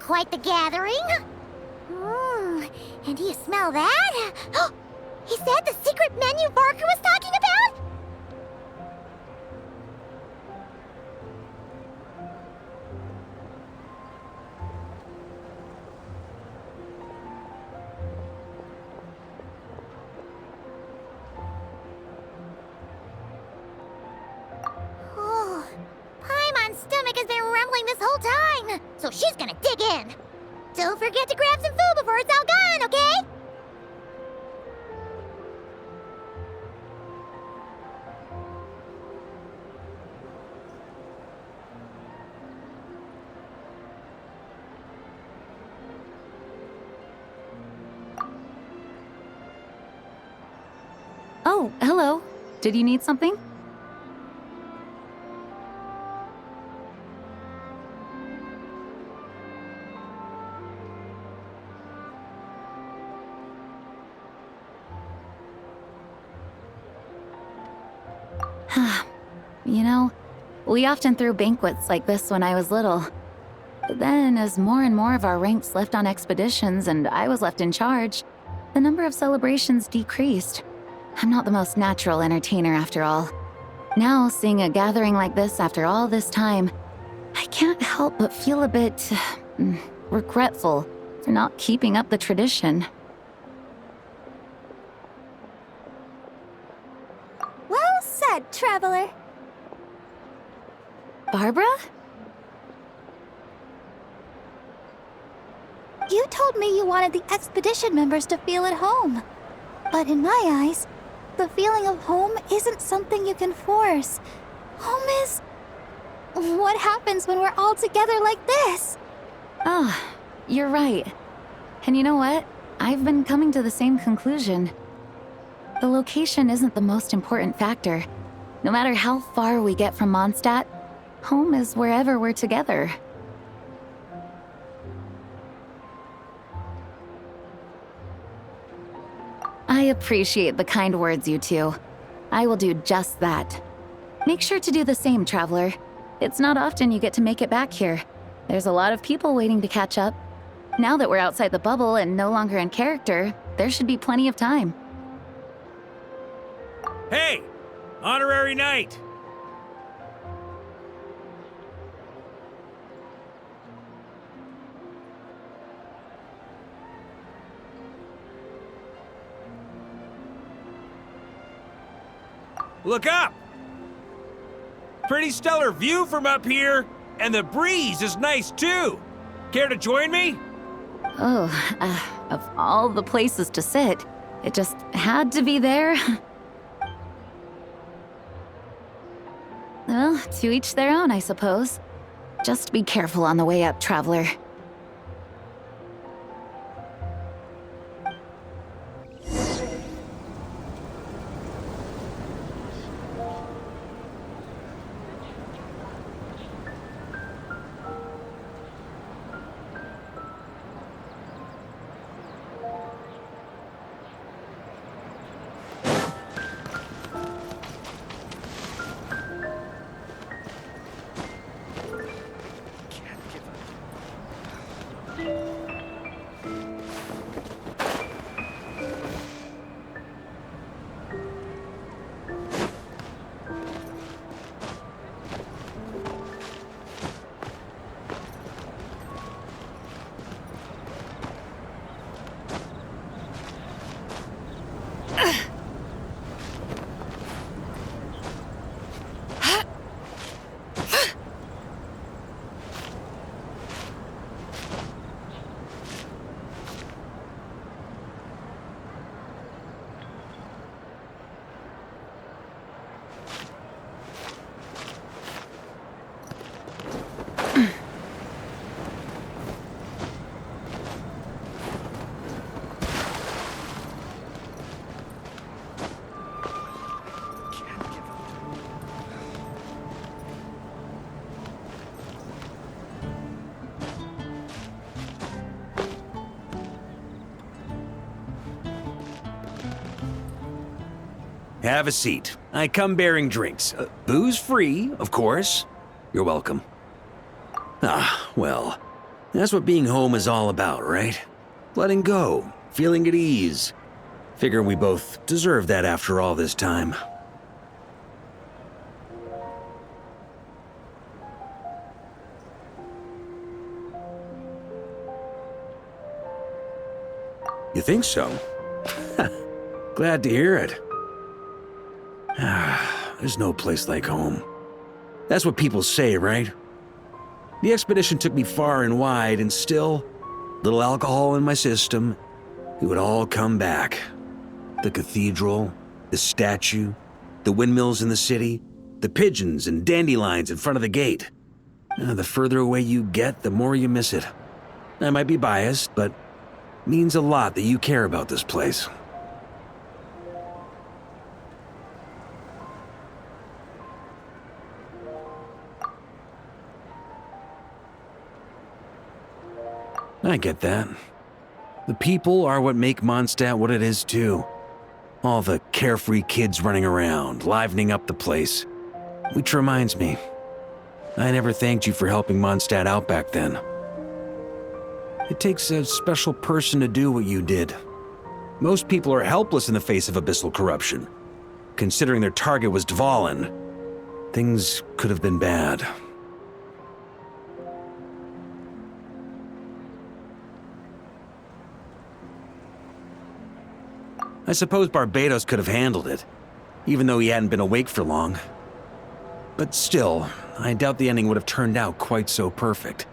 quite the gathering. And do you smell that? Is that the secret menu Barker was talking about? Oh, Paimon's stomach has been rumbling this whole time, so she's gonna dig in. Don't forget to grab some food before it's all gone, okay? Oh, hello. Did you need something? You know, we often threw banquets like this when I was little. But then, as more and more of our ranks left on expeditions and I was left in charge, the number of celebrations decreased. I'm not the most natural entertainer after all. Now, seeing a gathering like this after all this time, I can't help but feel a bit regretful for not keeping up the tradition. Well said, traveler. Barbara? You told me you wanted the expedition members to feel at home. But in my eyes, the feeling of home isn't something you can force. Home is... what happens when we're all together like this? Ah, you're right. And you know what? I've been coming to the same conclusion. The location isn't the most important factor. No matter how far we get from Mondstadt, home is wherever we're together. I appreciate the kind words, you two. I will do just that. Make sure to do the same, traveler. It's not often you get to make it back here. There's a lot of people waiting to catch up. Now that we're outside the bubble and no longer in character, there should be plenty of time. Hey! Honorary Knight! Look up! Pretty stellar view from up here, and the breeze is nice too. Care to join me? Oh, of all the places to sit, it just had to be there. Well, to each their own, I suppose. Just be careful on the way up, traveler. Have a seat. I come bearing drinks. Booze free, of course. You're welcome. Ah, well. That's what being home is all about, right? Letting go, feeling at ease. Figure we both deserve that after all this time. You think so? Glad to hear it. There's no place like home. That's what people say, right? The expedition took me far and wide, and still, little alcohol in my system, it would all come back. The cathedral, the statue, the windmills in the city, the pigeons and dandelions in front of the gate. The further away you get, the more you miss it. I might be biased, but it means a lot that you care about this place. I get that. The people are what make Mondstadt what it is, too. All the carefree kids running around, livening up the place. Which reminds me, I never thanked you for helping Mondstadt out back then. It takes a special person to do what you did. Most people are helpless in the face of abyssal corruption. Considering their target was Dvalin, things could have been bad. I suppose Barbados could have handled it, even though he hadn't been awake for long. But still, I doubt the ending would have turned out quite so perfect.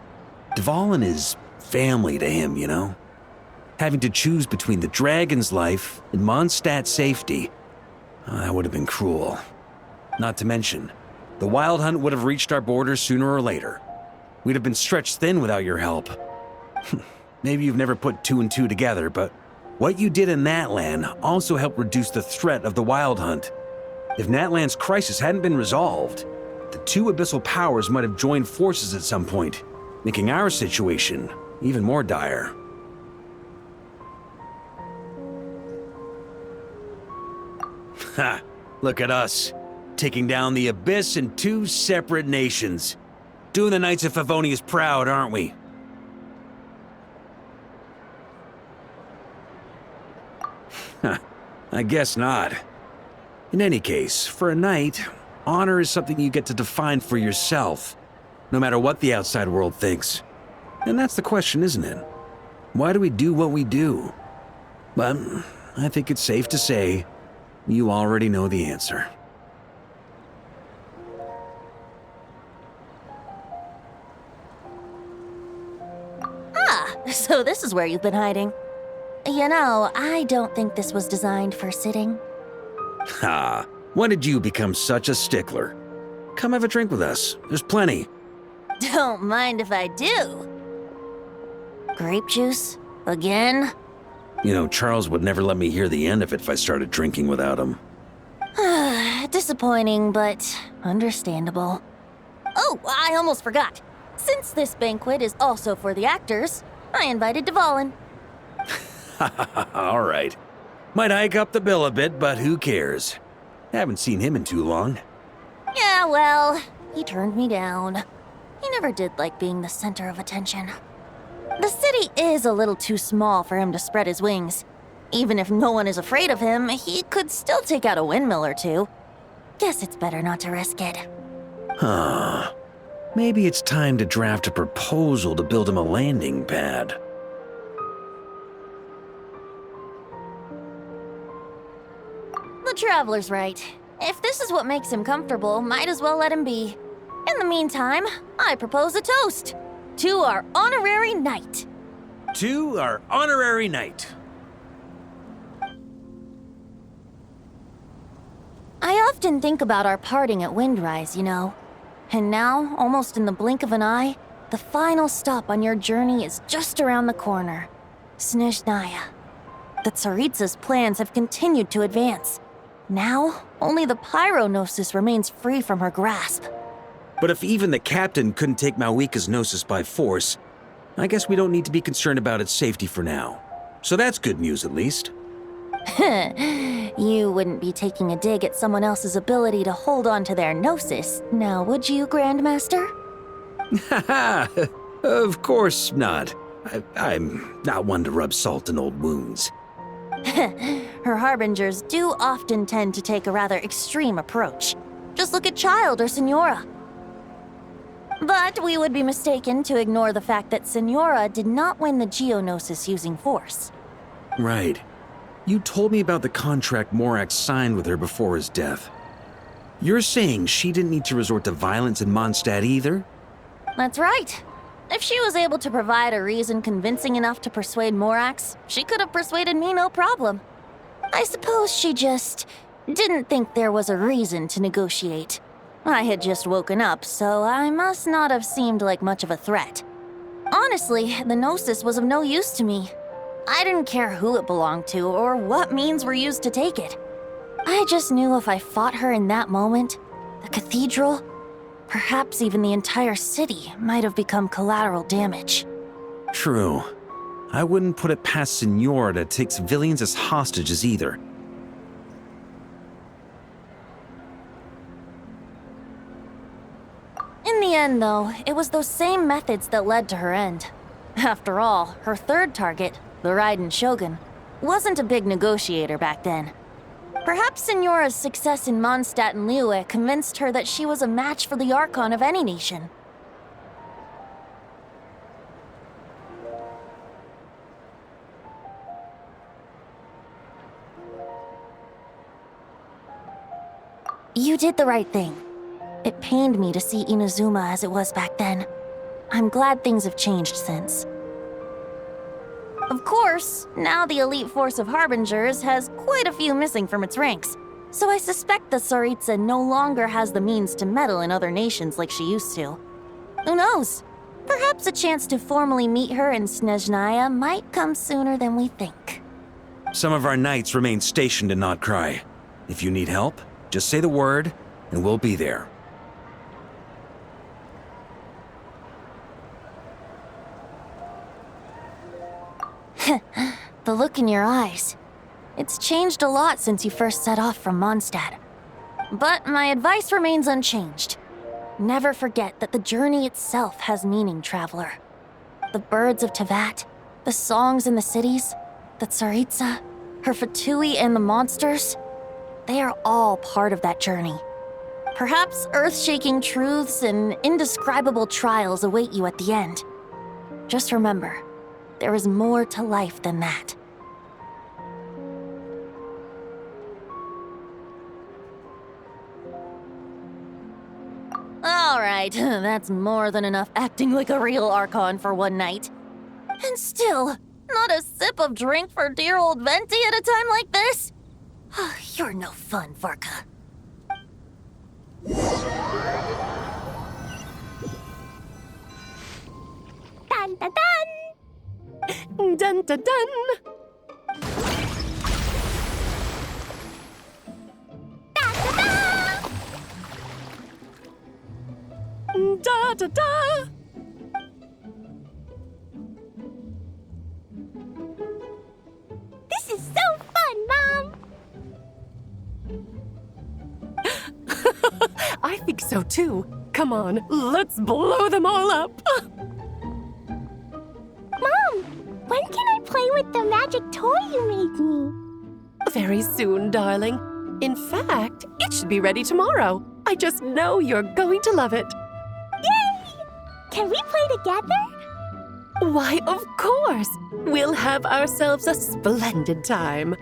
Dvalin is family to him, you know? Having to choose between the dragon's life and Mondstadt's safety, that would have been cruel. Not to mention, the Wild Hunt would have reached our borders sooner or later. We'd have been stretched thin without your help. Maybe you've never put two and two together, but what you did in Natlan also helped reduce the threat of the Wild Hunt. If Natlan's crisis hadn't been resolved, the two abyssal powers might have joined forces at some point, making our situation even more dire. Ha! Look at us, taking down the Abyss in two separate nations. Doing the Knights of Favonius proud, aren't we? I guess not. In any case, for a knight, honor is something you get to define for yourself, no matter what the outside world thinks. And that's the question, isn't it? Why do we do what we do? But I think it's safe to say you already know the answer. So this is where you've been hiding. You know, I don't think this was designed for sitting. Ha! When did you become such a stickler? Come have a drink with us. There's plenty. Don't mind if I do. Grape juice? Again? You know, Charles would never let me hear the end of it if I started drinking without him. Disappointing, but understandable. Oh, I almost forgot. Since this banquet is also for the actors, I invited Dvalin. All right. Might hike up the bill a bit, but who cares? Haven't seen him in too long. Yeah, well, he turned me down. He never did like being the center of attention. The city is a little too small for him to spread his wings. Even if no one is afraid of him, he could still take out a windmill or two. Guess it's better not to risk it. Huh. Maybe it's time to draft a proposal to build him a landing pad. The Traveler's right. If this is what makes him comfortable, might as well let him be. In the meantime, I propose a toast. To our honorary knight. To our honorary knight. I often think about our parting at Windrise, you know. And now, almost in the blink of an eye, the final stop on your journey is just around the corner. Snezhnaya. The Tsaritsa's plans have continued to advance. Now, only the Pyronosis remains free from her grasp. But if even the captain couldn't take Malwika's Gnosis by force, I guess we don't need to be concerned about its safety for now. So that's good news, at least. You wouldn't be taking a dig at someone else's ability to hold on to their Gnosis, now would you, Grandmaster? Haha! Of course not. I'm not one to rub salt in old wounds. Her harbingers do often tend to take a rather extreme approach. Just look at Child or Senora. But we would be mistaken to ignore the fact that Senora did not win the Geonosis using force. Right. You told me about the contract Morax signed with her before his death. You're saying she didn't need to resort to violence in Mondstadt either? That's right. If she was able to provide a reason convincing enough to persuade Morax, she could have persuaded me no problem. I suppose she just didn't think there was a reason to negotiate. I had just woken up, so I must not have seemed like much of a threat. Honestly, the Gnosis was of no use to me. I didn't care who it belonged to or what means were used to take it. I just knew if I fought her in that moment, the cathedral, perhaps even the entire city, might have become collateral damage. True. I wouldn't put it past Senora to take civilians as hostages either. In the end, though, it was those same methods that led to her end. After all, her third target, the Raiden Shogun, wasn't a big negotiator back then. Perhaps Senora's success in Mondstadt and Liyue convinced her that she was a match for the Archon of any nation. You did the right thing. It pained me to see Inazuma as it was back then. I'm glad things have changed since. Of course, now the elite force of Harbingers has quite a few missing from its ranks, so I suspect the Tsaritsa no longer has the means to meddle in other nations like she used to. Who knows? Perhaps a chance to formally meet her in Snezhnaya might come sooner than we think. Some of our knights remain stationed in Notcry. If you need help, just say the word, and we'll be there. The look in your eyes. It's changed a lot since you first set off from Mondstadt. But my advice remains unchanged. Never forget that the journey itself has meaning, traveler. The birds of Tevat, the songs in the cities, the Tsaritsa, her Fatui and the monsters, they are all part of that journey. Perhaps earth-shaking truths and indescribable trials await you at the end. Just remember, there is more to life than that. Alright, that's more than enough acting like a real Archon for one night. And still, not a sip of drink for dear old Venti at a time like this? You're no fun, Varka. Dun dun dun! Dun dun dun! Da da da! This is so fun, Mom! I think so too. Come on, let's blow them all up! Mom, when can I play with the magic toy you made me? Very soon, darling. In fact, it should be ready tomorrow. I just know you're going to love it. Yay! Can we play together? Why, of course! We'll have ourselves a splendid time.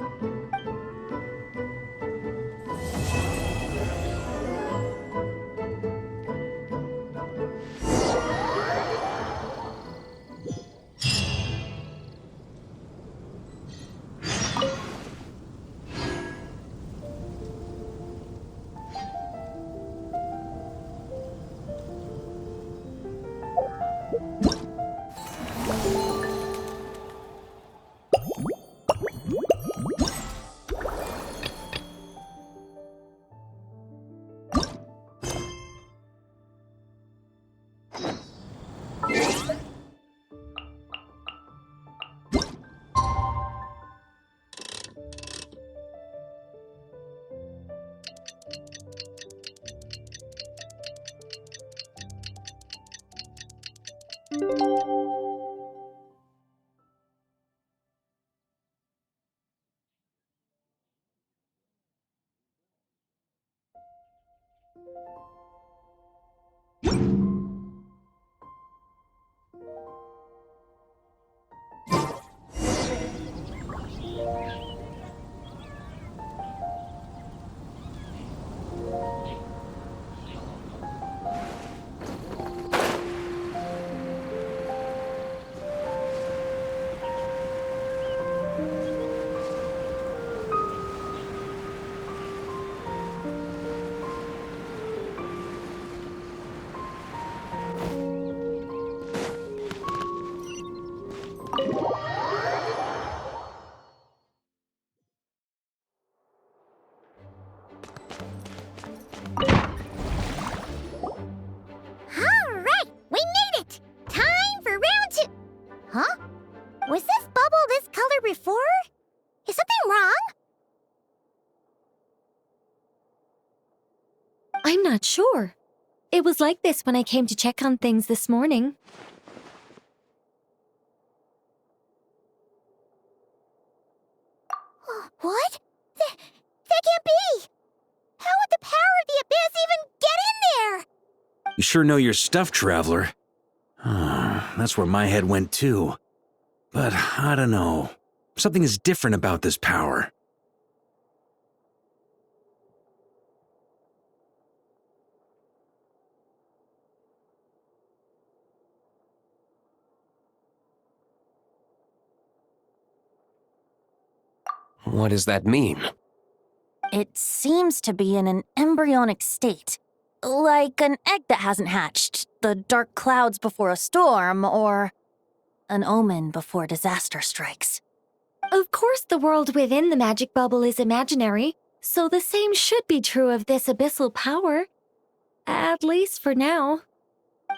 not sure. It was like this when I came to check on things this morning. What? That can't be! How would the power of the abyss even get in there? You sure know your stuff, Traveler. That's where my head went too. But I don't know. Something is different about this power. What does that mean? It seems to be in an embryonic state. Like an egg that hasn't hatched, the dark clouds before a storm, or an omen before disaster strikes. Of course, the world within the magic bubble is imaginary, so the same should be true of this abyssal power. At least for now.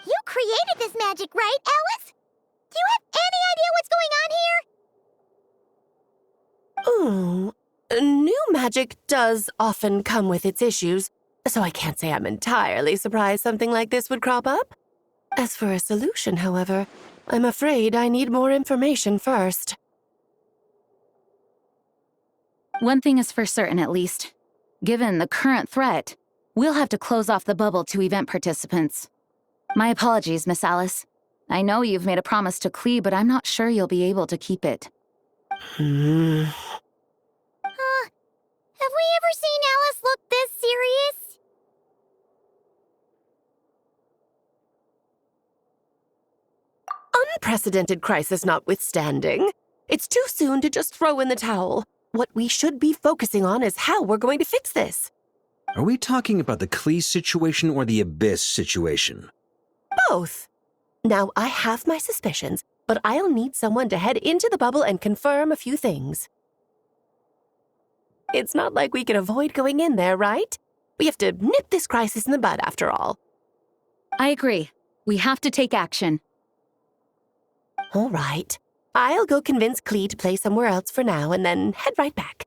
You created this magic, right, Alice? Do you have any idea what's going on here? Ooh, new magic does often come with its issues, so I can't say I'm entirely surprised something like this would crop up. As for a solution, however, I'm afraid I need more information first. One thing is for certain, at least. Given the current threat, we'll have to close off the bubble to event participants. My apologies, Miss Alice. I know you've made a promise to Klee, but I'm not sure you'll be able to keep it. Have we ever seen Alice look this serious? Unprecedented crisis notwithstanding, it's too soon to just throw in the towel. What we should be focusing on is how we're going to fix this. Are we talking about the Klee situation or the Abyss situation? Both. Now, I have my suspicions, but I'll need someone to head into the bubble and confirm a few things. It's not like we can avoid going in there, right? We have to nip this crisis in the bud, after all. I agree. We have to take action. All right. I'll go convince Klee to play somewhere else for now and then head right back.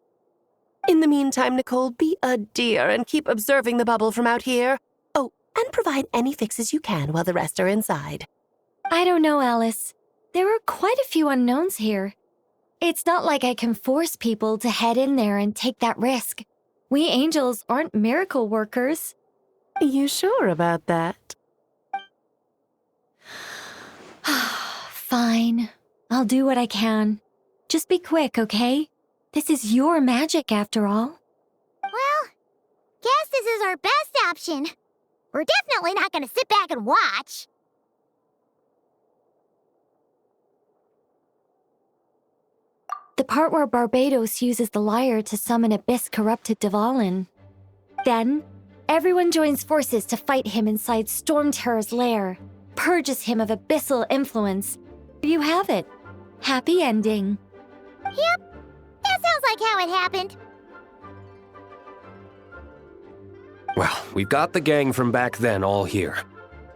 In the meantime, Nicole, be a dear and keep observing the bubble from out here. Oh, and provide any fixes you can while the rest are inside. I don't know, Alice. There are quite a few unknowns here. It's not like I can force people to head in there and take that risk. We angels aren't miracle workers. You sure about that? Fine. I'll do what I can. Just be quick, okay? This is your magic, after all. Well, guess this is our best option. We're definitely not gonna sit back and watch. The part where Barbados uses the lyre to summon abyss-corrupted Dvalin. Then, everyone joins forces to fight him inside Storm Terror's lair, purges him of abyssal influence. You have it. Happy ending. Yep, that sounds like how it happened. Well, we've got the gang from back then all here.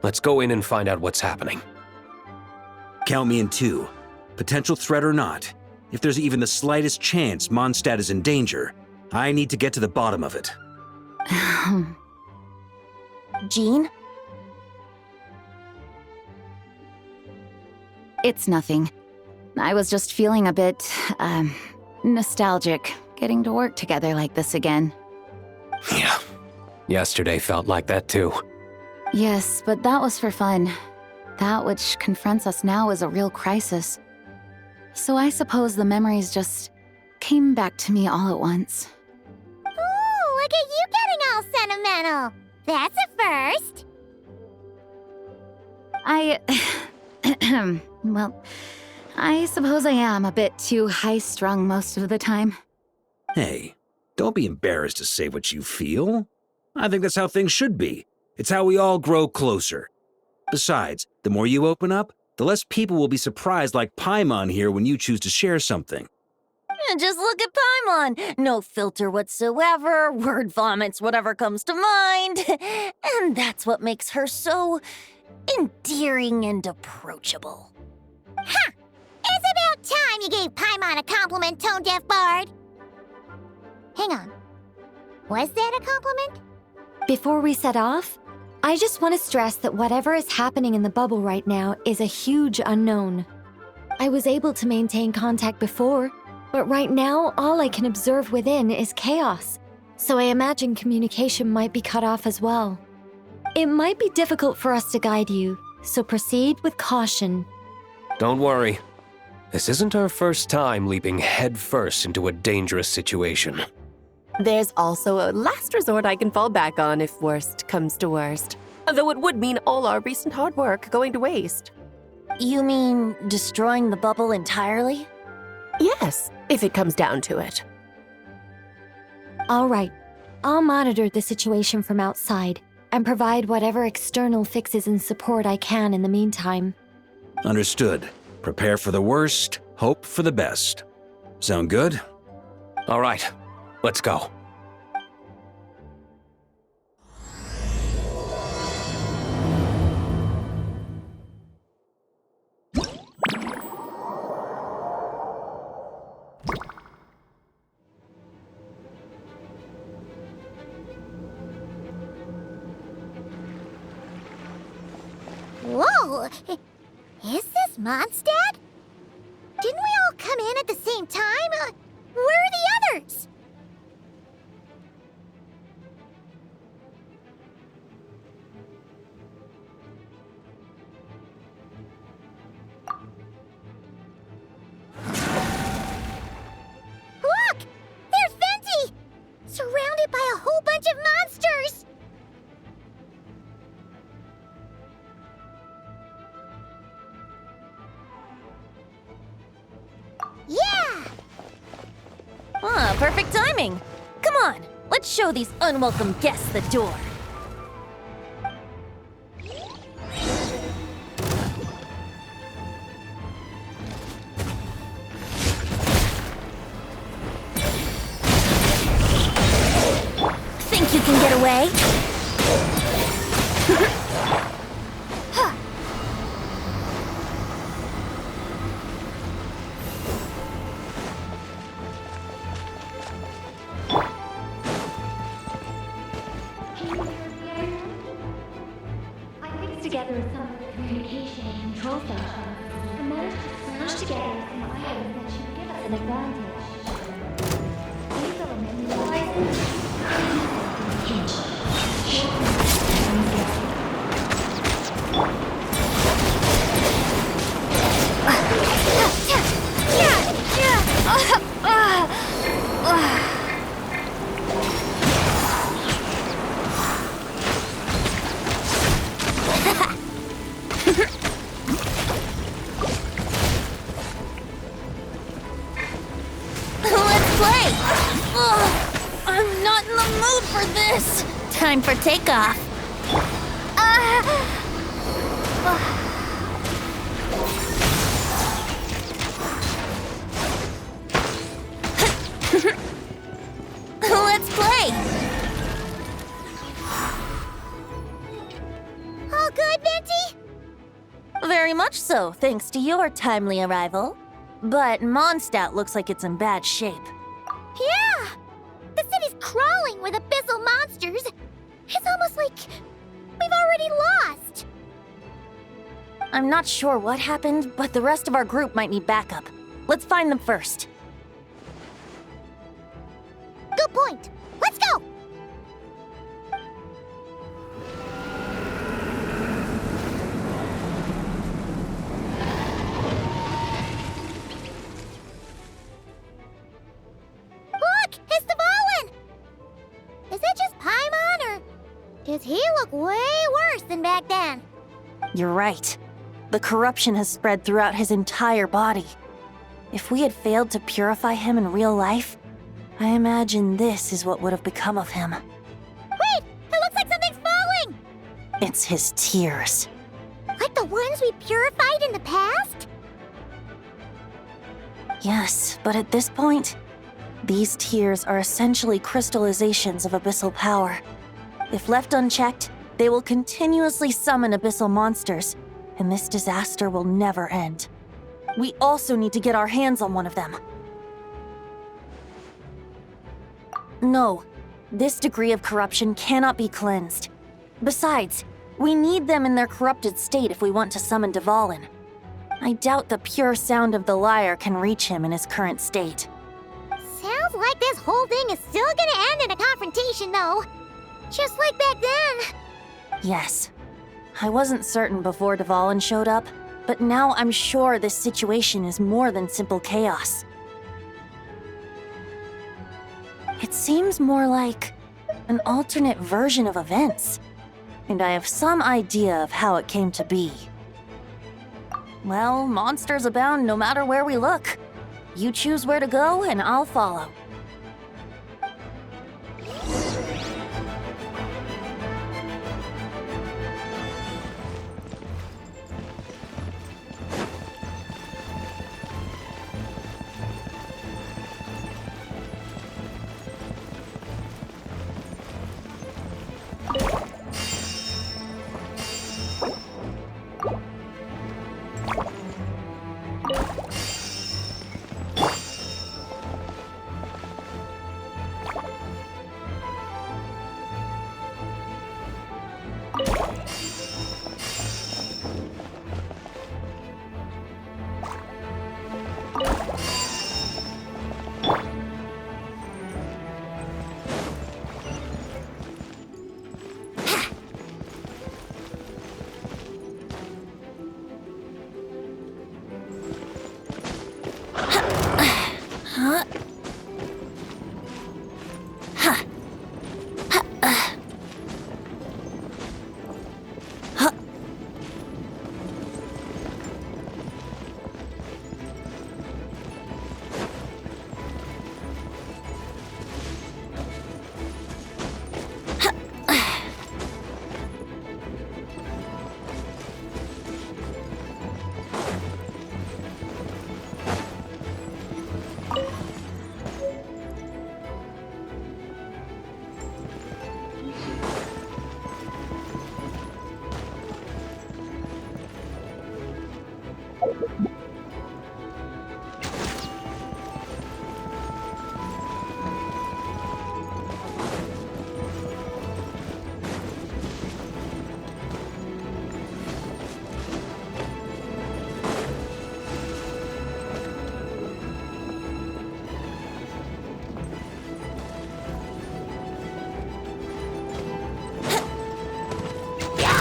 Let's go in and find out what's happening. Count me in two. Potential threat or not, if there's even the slightest chance Mondstadt is in danger, I need to get to the bottom of it. Jean? It's nothing. I was just feeling a bit, nostalgic, getting to work together like this again. Yeah. Yesterday felt like that too. Yes, but that was for fun. That which confronts us now is a real crisis. So I suppose the memories just came back to me all at once. Ooh, look at you getting all sentimental. That's a first. Well, I suppose I am a bit too high-strung most of the time. Hey, don't be embarrassed to say what you feel. I think that's how things should be. It's how we all grow closer. Besides, the more you open up, the less people will be surprised like Paimon here when you choose to share something. Just look at Paimon. No filter whatsoever, word vomits whatever comes to mind. And that's what makes her so endearing and approachable. Ha! It's about time you gave Paimon a compliment, tone-deaf bard. Hang on. Was that a compliment? Before we set off, I just want to stress that whatever is happening in the bubble right now is a huge unknown. I was able to maintain contact before, but right now all I can observe within is chaos, so I imagine communication might be cut off as well. It might be difficult for us to guide you, so proceed with caution. Don't worry. This isn't our first time leaping headfirst into a dangerous situation. There's also a last resort I can fall back on if worst comes to worst. Though it would mean all our recent hard work going to waste. You mean destroying the bubble entirely? Yes, if it comes down to it. All right, I'll monitor the situation from outside and provide whatever external fixes and support I can in the meantime. Understood. Prepare for the worst, hope for the best. Sound good? All right, let's go. Whoa! Is this Mondstadt? Didn't we all come in at the same time? Where are the others? Look! There's Venti! Surrounded by a whole bunch of monsters! Yeah! Ah, perfect timing. Come on, let's show these unwelcome guests the door. Think you can get away? I fixed together some communication and control functions and managed to smash together some items that should give us an advantage. These elements utilize Let's play! Ugh, I'm not in the mood for this! Time for takeoff. Let's play! All good, Venti? Very much so, thanks to your timely arrival. But Mondstadt looks like it's in bad shape. Yeah! The city's crawling with abyssal monsters. It's almost like we've already lost. I'm not sure what happened, but the rest of our group might need backup. Let's find them first. Good point. Let's go! Look! It's Dvalin! Is it just Paimon, or does he look way worse than back then? You're right. The corruption has spread throughout his entire body. If we had failed to purify him in real life, I imagine this is what would have become of him. Wait! It looks like something's falling! It's his tears. Like the ones we purified in the past? Yes, but at this point, these tears are essentially crystallizations of abyssal power. If left unchecked, they will continuously summon abyssal monsters, and this disaster will never end. We also need to get our hands on one of them. No, This degree of corruption cannot be cleansed. Besides, we need them in their corrupted state if we want to summon Dvalin. I doubt the pure sound of the lyre can reach him in his current state. Sounds like this whole thing is still gonna end in a confrontation, though. Just like back then. Yes. I wasn't certain before Dvalin showed up, but now I'm sure this situation is more than simple chaos. It seems more like an alternate version of events, and I have some idea of how it came to be. Well, monsters abound no matter where we look. You choose where to go, and I'll follow.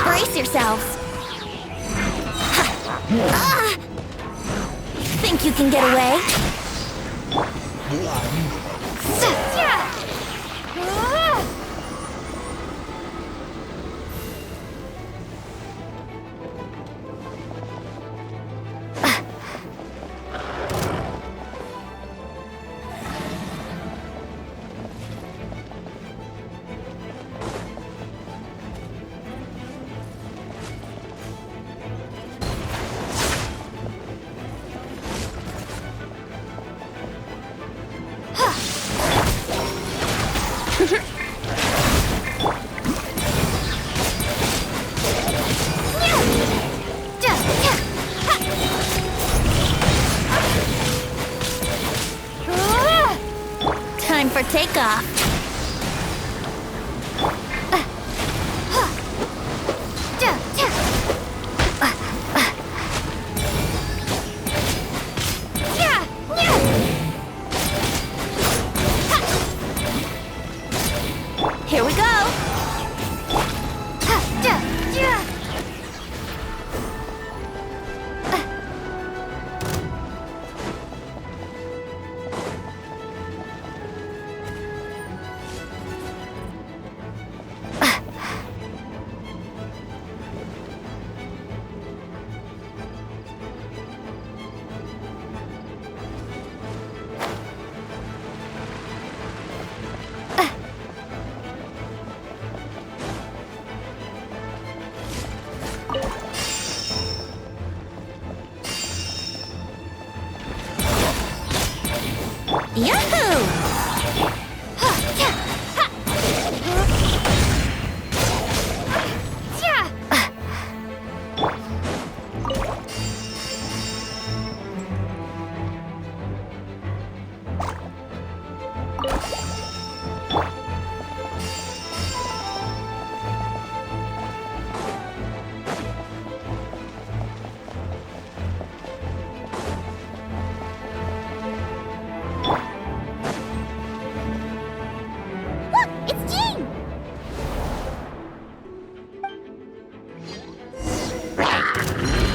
Brace yourselves. Think you can get away? Time for takeoff. Here we go! Yahoo!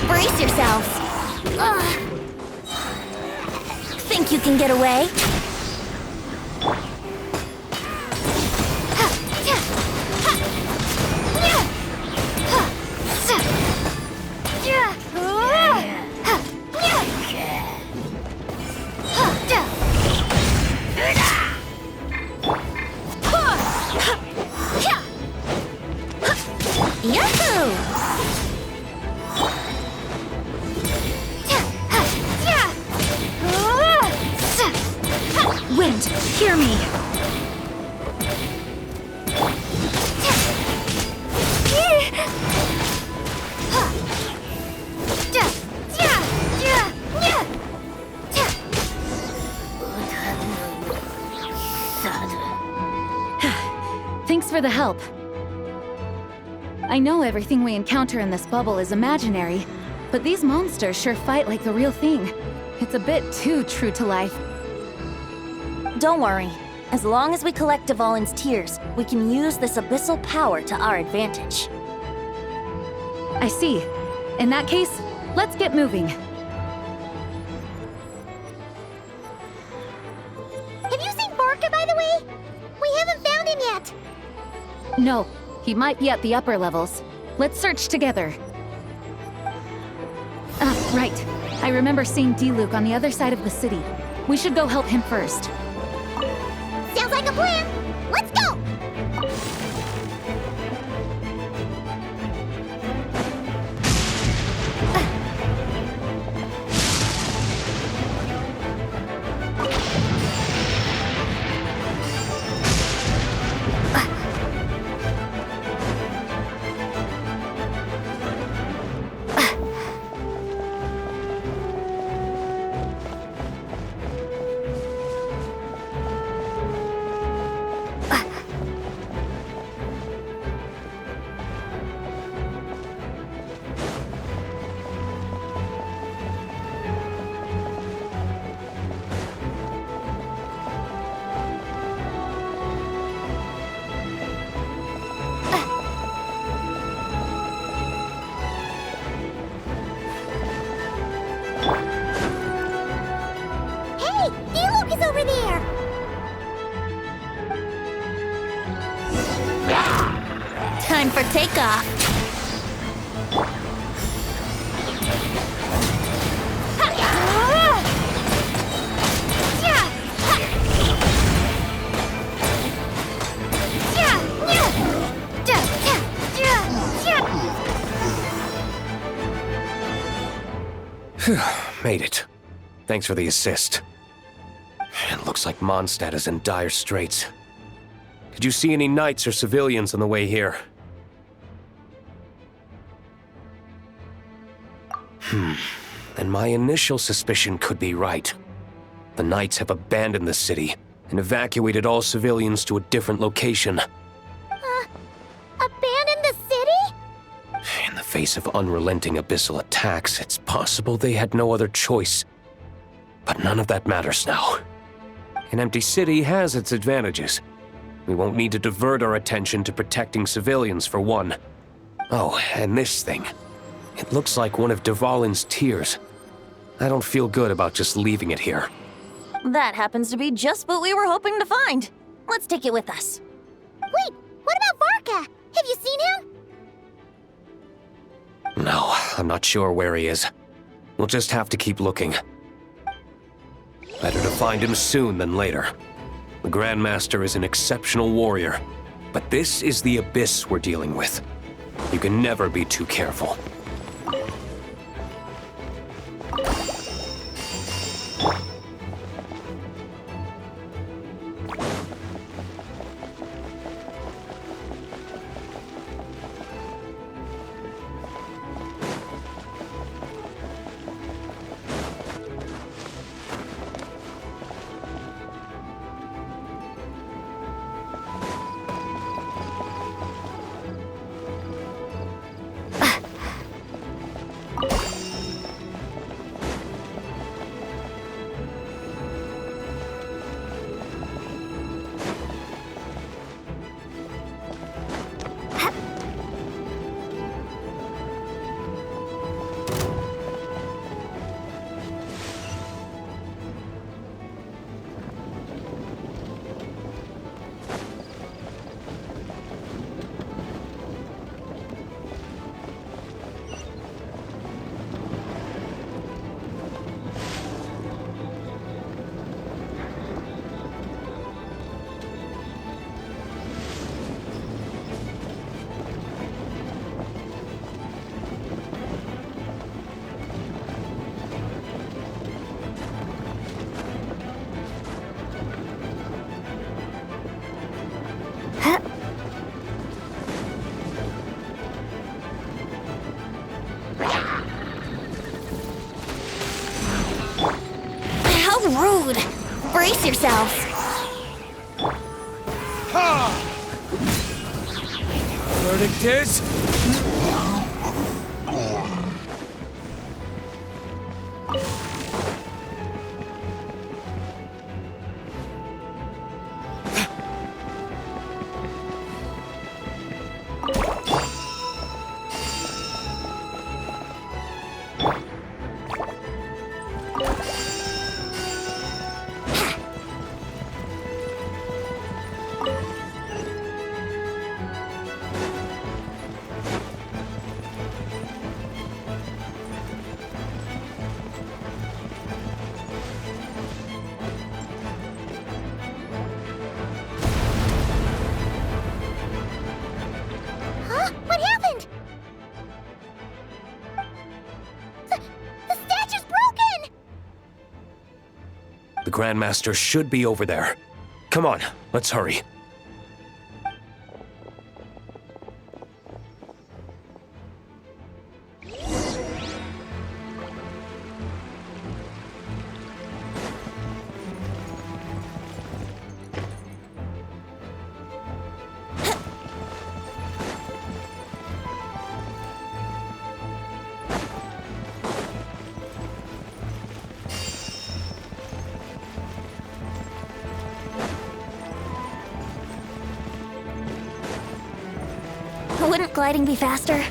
Brace yourselves. Think you can get away? Yahoo! Wind, hear me. Thanks for the help. I know everything we encounter in this bubble is imaginary, but these monsters sure fight like the real thing. It's a bit too true to life. Don't worry. As long as we collect Dvalin's tears, we can use this abyssal power to our advantage. I see. In that case, let's get moving. Have you seen Barca, by the way? We haven't found him yet. No, he might be at the upper levels. Let's search together. Ah, right. I remember seeing D-Luke on the other side of the city. We should go help him first. Sounds like a plan. Let's go! Hey, D-Luke is over there! Time for takeoff. Made it. Thanks for the assist. It looks like Mondstadt is in dire straits. Did you see any knights or civilians on the way here? Then my initial suspicion could be right. The knights have abandoned the city and evacuated all civilians to a different location. Abandon the city? In the face of unrelenting abyssal attacks, it's possible they had no other choice. But none of that matters now. An empty city has its advantages. We won't need to divert our attention to protecting civilians, for one. Oh, and this thing. It looks like one of Dvalin's tears. I don't feel good about just leaving it here. That happens to be just what we were hoping to find. Let's take it with us. Wait, what about Barca? Have you seen him? No, I'm not sure where he is. We'll just have to keep looking. Better to find him soon than later. The Grandmaster is an exceptional warrior, but this is the abyss we're dealing with. You can never be too careful. rude. Brace yourselves. Ha! Verdict is... Huh? What happened? The statue's broken! The Grandmaster should be over there. Come on, let's hurry. Wouldn't gliding be faster?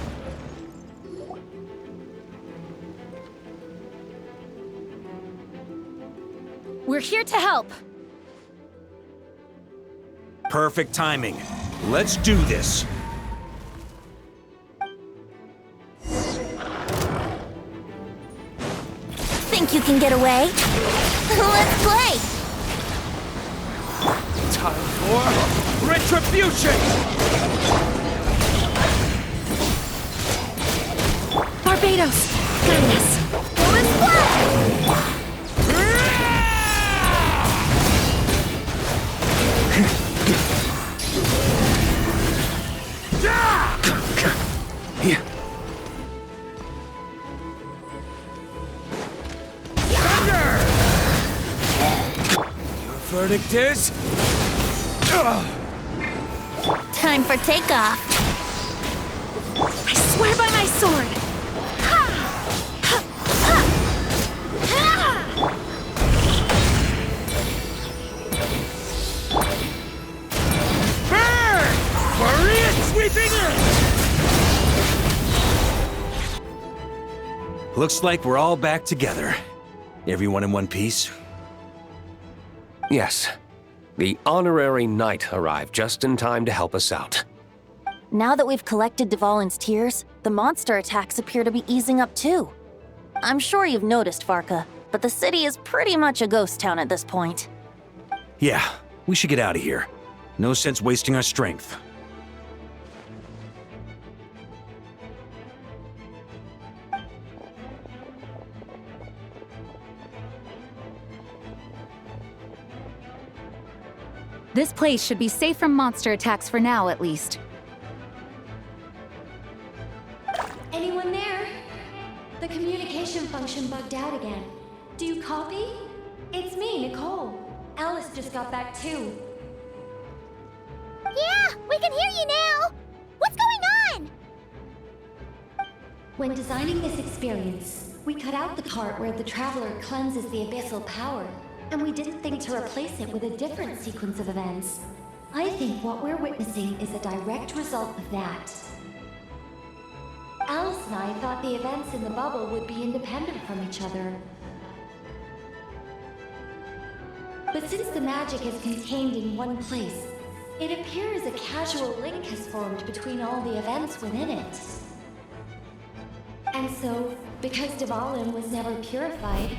We're here to help. Perfect timing. Let's do this. Think you can get away? Let's play! Time for retribution! Barbados! Goodness! Your verdict is... Time for takeoff. I swear by my sword! Maria sweeping in! Looks like we're all back together. Everyone in one piece? Yes. The honorary knight arrived just in time to help us out. Now that we've collected Dvalin's tears, the monster attacks appear to be easing up too. I'm sure you've noticed, Farka, but the city is pretty much a ghost town at this point. Yeah, we should get out of here. No sense wasting our strength. This place should be safe from monster attacks for now, at least. Anyone there? The communication function bugged out again. Do you copy? It's me, Nicole. Alice just got back too. Yeah, we can hear you now! What's going on? When designing this experience, we cut out the part where the Traveler cleanses the abyssal power, and we didn't think to replace it with a different sequence of events. I think what we're witnessing is a direct result of that. Alice and I thought the events in the bubble would be independent from each other. But since the magic is contained in one place, it appears a casual link has formed between all the events within it. And so, because Dvalin was never purified,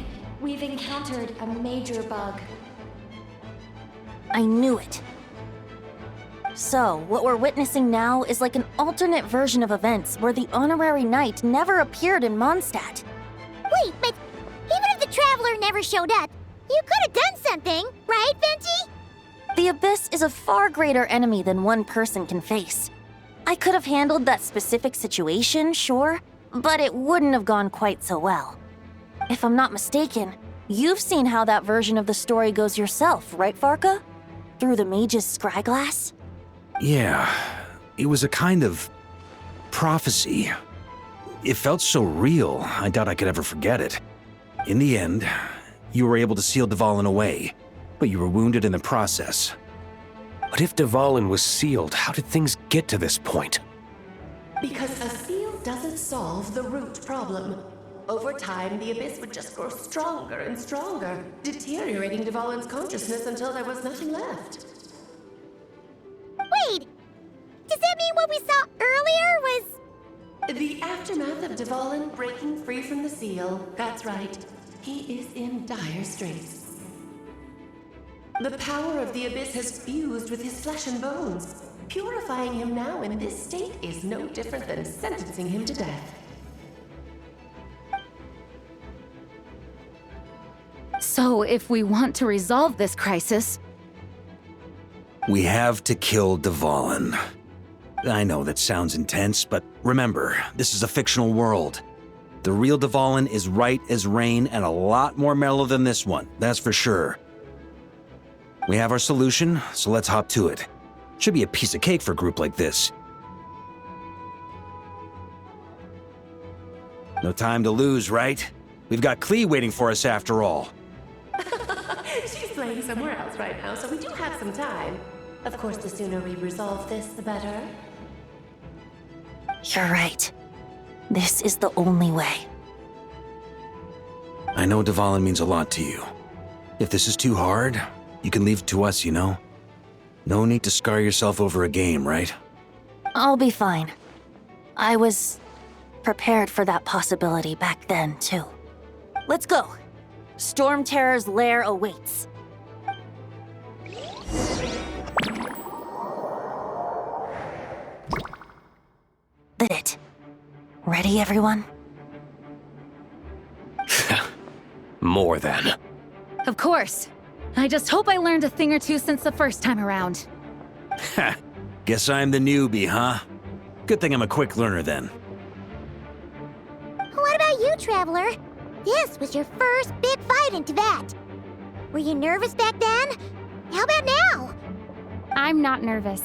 we've encountered a major bug. I knew it. So, what we're witnessing now is like an alternate version of events where the honorary knight never appeared in Mondstadt. Wait, but even if the Traveler never showed up, you could have done something, right, Venti? The Abyss is a far greater enemy than one person can face. I could have handled that specific situation, sure, but it wouldn't have gone quite so well. If I'm not mistaken, You've seen how that version of the story goes yourself, right, Farka? Through the mage's scryglass? Yeah, it was a kind of prophecy. It felt so real, I doubt I could ever forget it. In the end, you were able to seal Dvalin away, but you were wounded in the process. But if Dvalin was sealed, how did things get to this point? Because a seal doesn't solve the root problem. Over time, the Abyss would just grow stronger and stronger, deteriorating Dvalin's consciousness until there was nothing left. Wait! Does that mean what we saw earlier was... The aftermath of Dvalin breaking free from the seal. That's right. He is in dire straits. The power of the Abyss has fused with his flesh and bones. Purifying him now in this state is no different than sentencing him to death. So, if we want to resolve this crisis, We have to kill Dvalin. I know that sounds intense, but remember, this is a fictional world. The real Dvalin is right as rain and a lot more mellow than this one, that's for sure. We have our solution, so let's hop to it. Should be a piece of cake for a group like this. No time to lose, right? We've got Klee waiting for us after all. She's playing somewhere else right now, so we do have some time. Of course, the sooner we resolve this, the better. You're right. This is the only way. I know Dvalin means a lot to you. If this is too hard, you can leave it to us, you know? No need to scar yourself over a game, right? I'll be fine. I was prepared for that possibility back then, too. Let's go. Storm Terror's lair awaits. That's it. Ready, everyone? More than. of course. I just hope I learned a thing or two since the first time around. Ha! Guess I'm the newbie, huh? Good thing I'm a quick learner then. What about you, Traveler? This was your first big fight in Tibet. Were you nervous back then? How about now? I'm not nervous.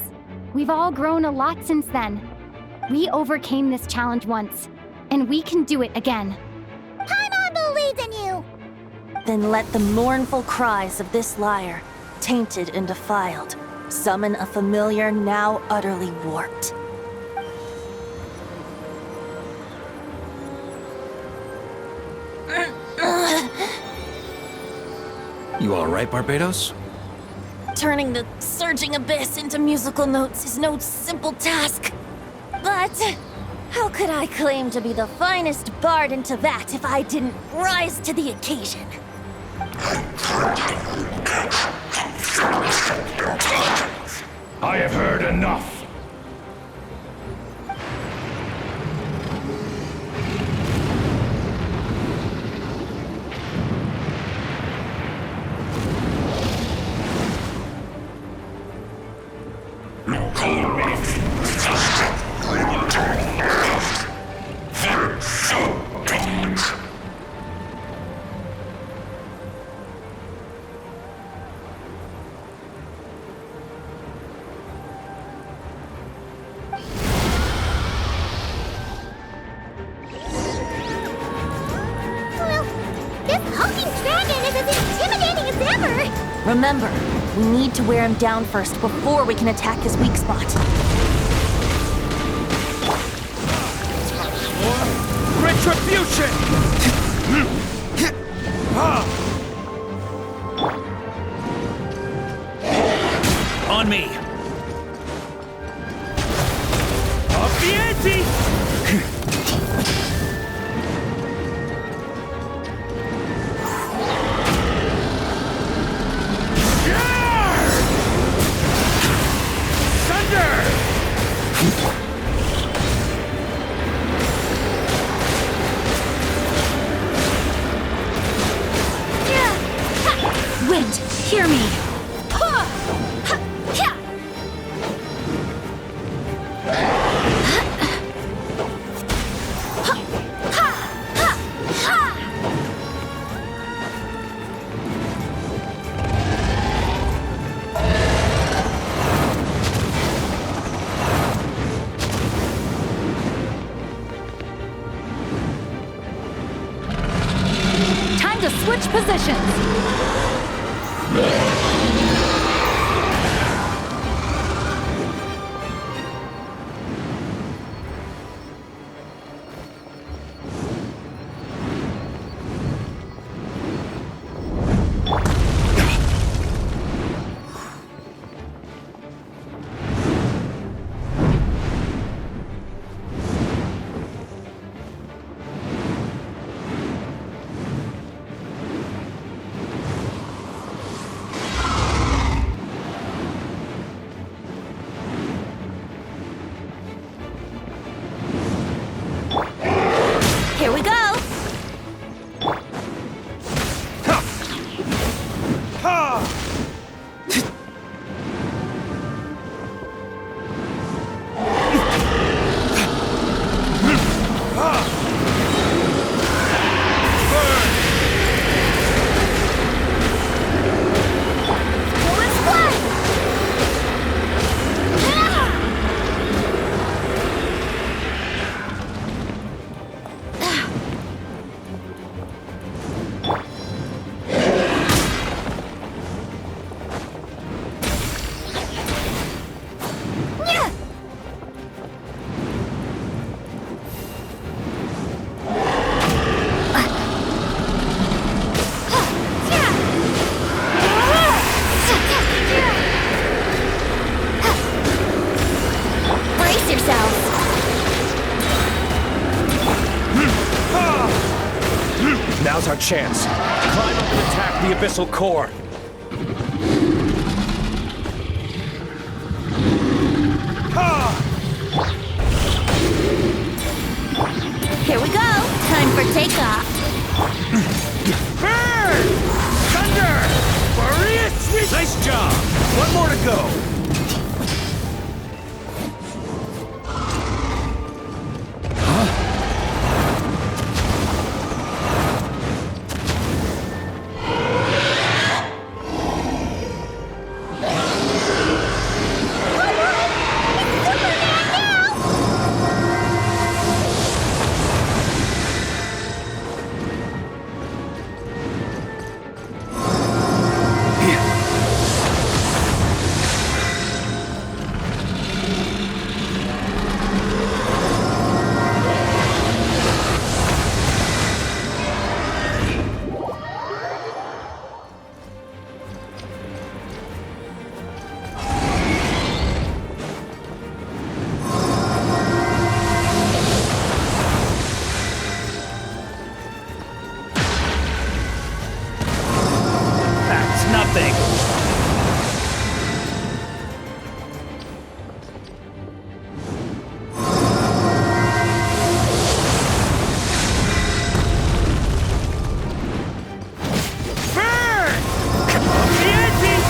We've all grown a lot since then. We overcame this challenge once, and we can do it again. Paimon believes in you! Then let the mournful cries of this lyre, tainted and defiled, summon a familiar now utterly warped. You alright, Barbados? Turning the surging abyss into musical notes is no simple task. But how could I claim to be the finest bard in Tibet if I didn't rise to the occasion? I have heard enough. Well, this hulking dragon is as intimidating as ever! Remember, we need to wear him down first before we can attack his weak spot. Retribution! On me! Up the ante! Wind, hear me! to switch positions. Here we go! Brace yourselves! Now's our chance. Climb up and attack the abyssal core. Here we go! Time for takeoff! Burn! Thunder! Maria Sweet! Nice job! One more to go. That's nothing. Burn! The ending!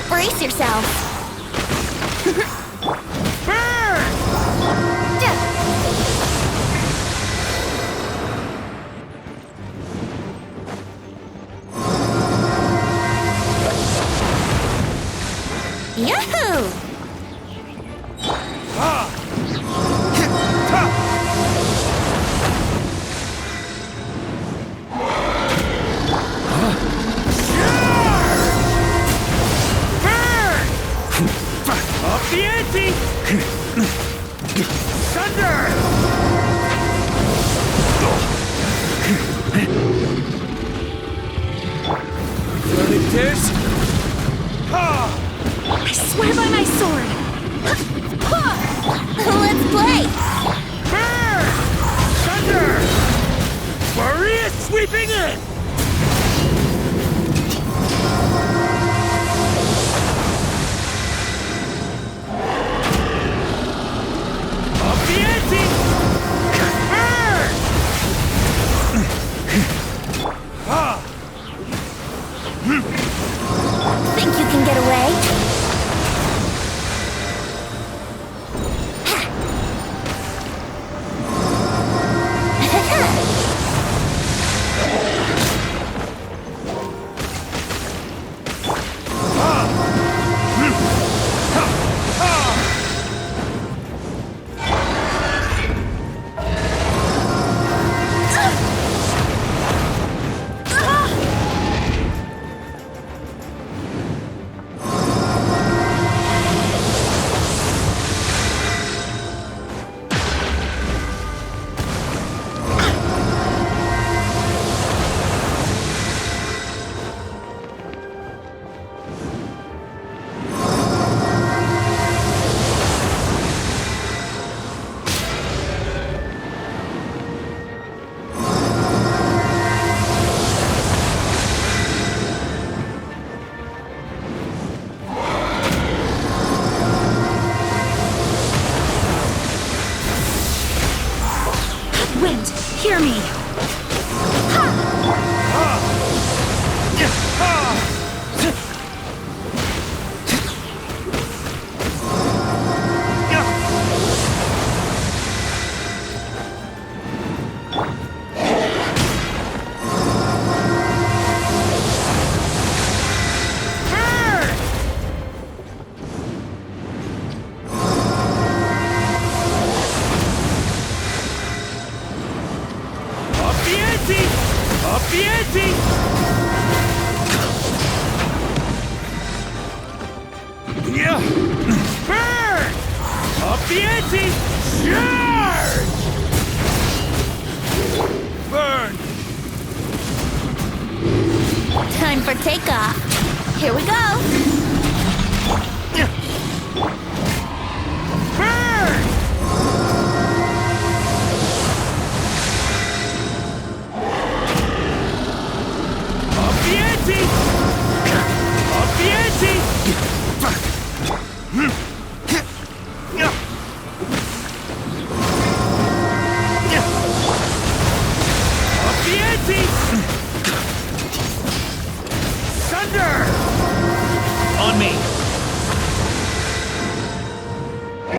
Brace yourself! Burn! Yahoo! Up the ante! Thunder! Learning this? I swear by my sword! Let's play! Burn! Thunder! Maria sweeping in! Up the ante! Burn! Think you can get away? Wind, hear me! Up the ante! Yeah! Burn! Up the ante! Charge! Burn! Time for takeoff. Here we go. Burn! Up the ante! Up the ante! Up the ante! Thunder! On me!